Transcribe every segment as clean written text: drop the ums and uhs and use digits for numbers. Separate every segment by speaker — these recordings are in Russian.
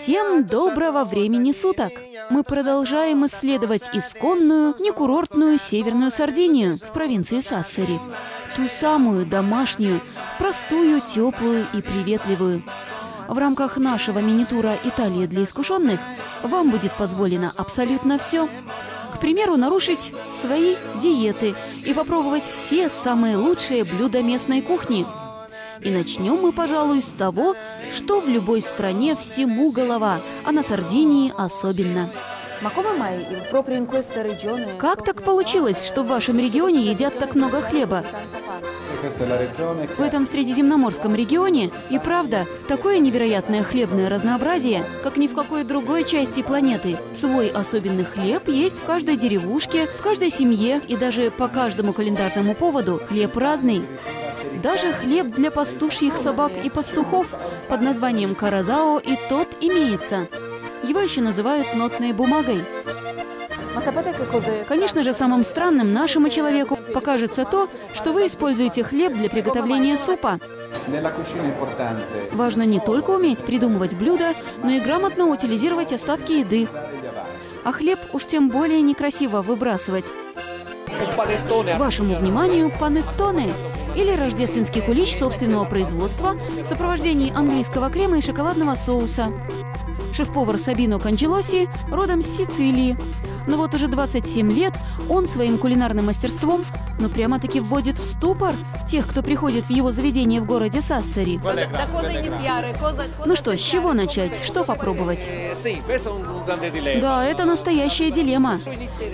Speaker 1: Всем доброго времени суток! Мы продолжаем исследовать исконную, некурортную Северную Сардинию в провинции Сассари. Ту самую домашнюю, простую, теплую и приветливую. В рамках нашего мини-тура «Италия для искушенных» вам будет позволено абсолютно все. К примеру, нарушить свои диеты и попробовать все самые лучшие блюда местной кухни. И начнем мы, пожалуй, с того, что в любой стране всему голова, а на Сардинии особенно. Как так получилось, что в вашем регионе едят так много хлеба? В этом средиземноморском регионе и правда такое невероятное хлебное разнообразие, как ни в какой другой части планеты. Свой особенный хлеб есть в каждой деревушке, в каждой семье и даже по каждому календарному поводу хлеб разный. Даже хлеб для пастушьих собак и пастухов под названием каразао и тот имеется. Его еще называют нотной бумагой. Конечно же, самым странным нашему человеку покажется то, что вы используете хлеб для приготовления супа. Важно не только уметь придумывать блюда, но и грамотно утилизировать остатки еды. А хлеб уж тем более некрасиво выбрасывать. Вашему вниманию панеттоне, или рождественский кулич собственного производства в сопровождении английского крема и шоколадного соуса. Шеф-повар Сабино Канджелоси родом с Сицилии. Но вот уже 27 лет он своим кулинарным мастерством, прямо-таки вводит в ступор тех, кто приходит в его заведение в городе Сассари. Ну что, с чего начать? Что попробовать? Да, это настоящая дилемма.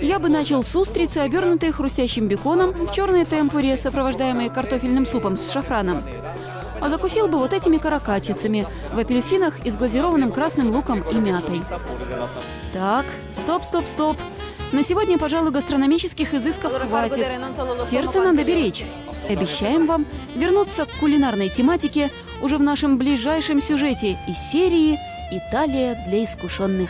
Speaker 1: Я бы начал с устрицы, обернутой хрустящим беконом, в черной темпуре, сопровождаемой картофельным супом с шафраном. А закусил бы вот этими каракатицами в апельсинах и с глазированным красным луком и мятой. Так, стоп. На сегодня, пожалуй, гастрономических изысков хватит. Сердце надо беречь. Обещаем вам вернуться к кулинарной тематике уже в нашем ближайшем сюжете из серии «Италия для искушенных».